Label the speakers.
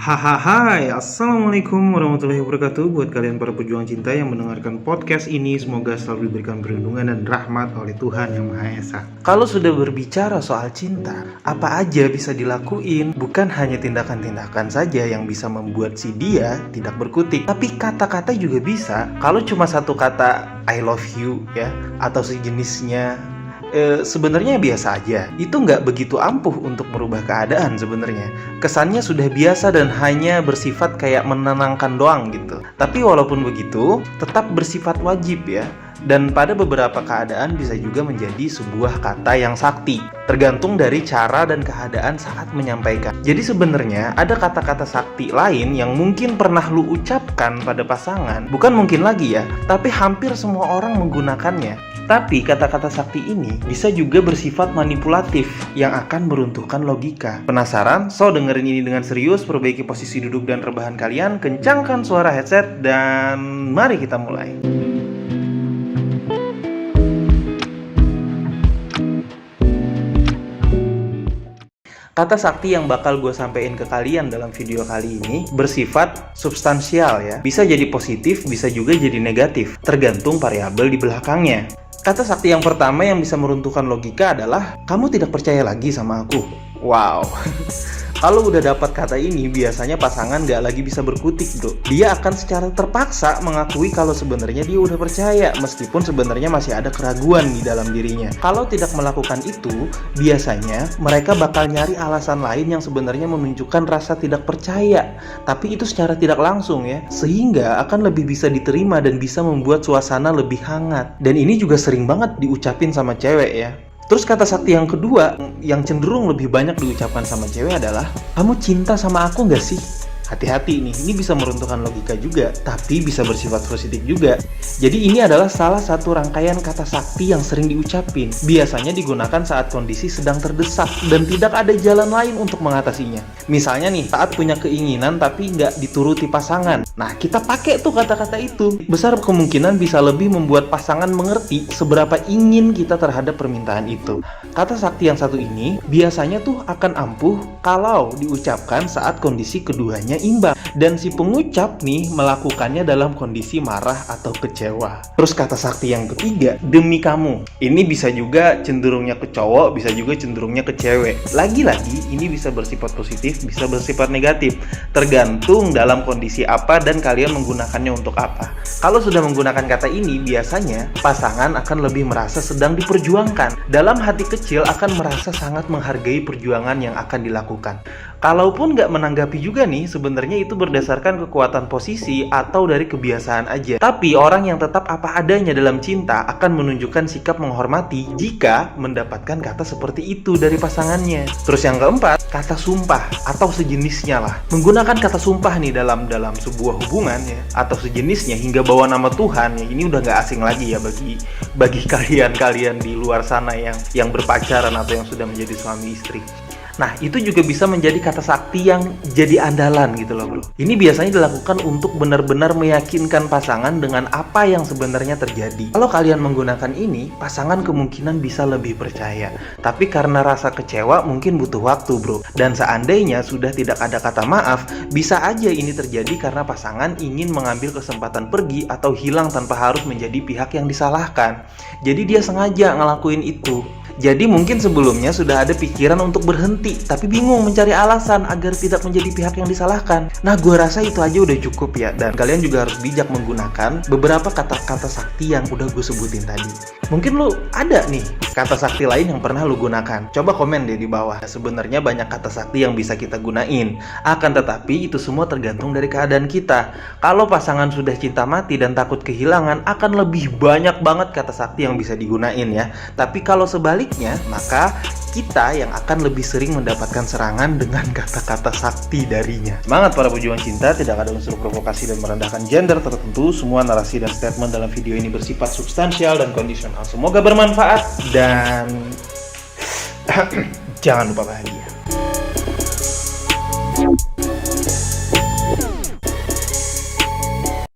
Speaker 1: Hai, Assalamualaikum warahmatullahi wabarakatuh. Buat kalian para pejuang cinta yang mendengarkan podcast ini, semoga selalu diberikan perlindungan dan rahmat oleh Tuhan Yang Maha Esa. Kalau sudah berbicara soal cinta, apa aja bisa dilakuin? Bukan hanya tindakan-tindakan saja yang bisa membuat si dia tidak berkutik, tapi kata-kata juga bisa. Kalau cuma satu kata I love you ya, atau sejenisnya, sebenarnya biasa aja. Itu nggak begitu ampuh untuk merubah keadaan sebenarnya. Kesannya sudah biasa dan hanya bersifat kayak menenangkan doang gitu. Tapi walaupun begitu, tetap bersifat wajib ya. Dan pada beberapa keadaan bisa juga menjadi sebuah kata yang sakti. Tergantung dari cara dan keadaan saat menyampaikan. Jadi sebenarnya ada kata-kata sakti lain yang mungkin pernah lu ucapkan pada pasangan. Bukan mungkin lagi ya, tapi hampir semua orang menggunakannya. Tapi kata-kata sakti ini bisa juga bersifat manipulatif yang akan meruntuhkan logika. Penasaran? So dengerin ini dengan serius, perbaiki posisi duduk dan rebahan kalian, kencangkan suara headset, dan mari kita mulai. Kata sakti yang bakal gue sampein ke kalian dalam video kali ini bersifat substansial ya. Bisa jadi positif, bisa juga jadi negatif, tergantung variabel di belakangnya. Kata sakti yang pertama yang bisa meruntuhkan logika adalah kamu tidak percaya lagi sama aku. Wow. Kalau udah dapat kata ini, biasanya pasangan gak lagi bisa berkutik bro. Dia akan secara terpaksa mengakui kalau sebenarnya dia udah percaya, meskipun sebenarnya masih ada keraguan di dalam dirinya. Kalau tidak melakukan itu, biasanya mereka bakal nyari alasan lain yang sebenarnya menunjukkan rasa tidak percaya. Tapi itu secara tidak langsung ya, sehingga akan lebih bisa diterima dan bisa membuat suasana lebih hangat. Dan ini juga sering banget diucapin sama cewek ya. Terus kata sakti yang kedua yang cenderung lebih banyak diucapkan sama cewek adalah kamu cinta sama aku gak sih? Hati-hati nih, ini bisa meruntuhkan logika juga, tapi bisa bersifat positif juga. Jadi ini adalah salah satu rangkaian kata sakti yang sering diucapin. Biasanya digunakan saat kondisi sedang terdesak dan tidak ada jalan lain untuk mengatasinya. Misalnya nih, saat punya keinginan tapi nggak dituruti pasangan. Nah, kita pakai tuh kata-kata itu. Besar kemungkinan bisa lebih membuat pasangan mengerti seberapa ingin kita terhadap permintaan itu. Kata sakti yang satu ini biasanya tuh akan ampuh kalau diucapkan saat kondisi keduanya imbang dan si pengucap nih melakukannya dalam kondisi marah atau kecewa. Terus kata sakti yang ketiga, demi kamu. Ini bisa juga cenderungnya ke cowok, bisa juga cenderungnya ke cewek. Lagi-lagi ini bisa bersifat positif, bisa bersifat negatif, tergantung dalam kondisi apa dan kalian menggunakannya untuk apa. Kalau sudah menggunakan kata ini, biasanya pasangan akan lebih merasa sedang diperjuangkan. Dalam hati kecil akan merasa sangat menghargai perjuangan yang akan dilakukan. Kalaupun nggak menanggapi juga nih, sebenarnya itu berdasarkan kekuatan posisi atau dari kebiasaan aja. Tapi orang yang tetap apa adanya dalam cinta akan menunjukkan sikap menghormati jika mendapatkan kata seperti itu dari pasangannya. Terus yang keempat, kata sumpah atau sejenisnya lah. Menggunakan kata sumpah nih dalam sebuah hubungan ya, atau sejenisnya hingga bawa nama Tuhan ya, ini udah nggak asing lagi ya bagi kalian di luar sana yang berpacaran atau yang sudah menjadi suami istri. Nah, itu juga bisa menjadi kata sakti yang jadi andalan gitu loh bro. Ini biasanya dilakukan untuk benar-benar meyakinkan pasangan dengan apa yang sebenarnya terjadi. Kalau kalian menggunakan ini, pasangan kemungkinan bisa lebih percaya. Tapi karena rasa kecewa mungkin butuh waktu bro. Dan seandainya sudah tidak ada kata maaf, bisa aja ini terjadi karena pasangan ingin mengambil kesempatan pergi atau hilang tanpa harus menjadi pihak yang disalahkan. Jadi dia sengaja ngelakuin itu. Jadi mungkin sebelumnya sudah ada pikiran untuk berhenti, tapi bingung mencari alasan agar tidak menjadi pihak yang disalahkan. Nah, gue rasa itu aja udah cukup ya. Dan kalian juga harus bijak menggunakan beberapa kata-kata sakti yang udah gue sebutin tadi. Mungkin lu ada nih kata sakti lain yang pernah lu gunakan. Coba komen deh di bawah. Sebenarnya banyak kata sakti yang bisa kita gunain. Akan tetapi itu semua tergantung dari keadaan kita. Kalau pasangan sudah cinta mati dan takut kehilangan, akan lebih banyak banget kata sakti yang bisa digunain ya. Tapi kalau sebaliknya, maka kita yang akan lebih sering mendapatkan serangan dengan kata-kata sakti darinya. Semangat para pejuang cinta, tidak ada unsur provokasi dan merendahkan gender tertentu. Semua narasi dan statement dalam video ini bersifat substansial dan kondisional. Semoga bermanfaat dan jangan lupa bahagia.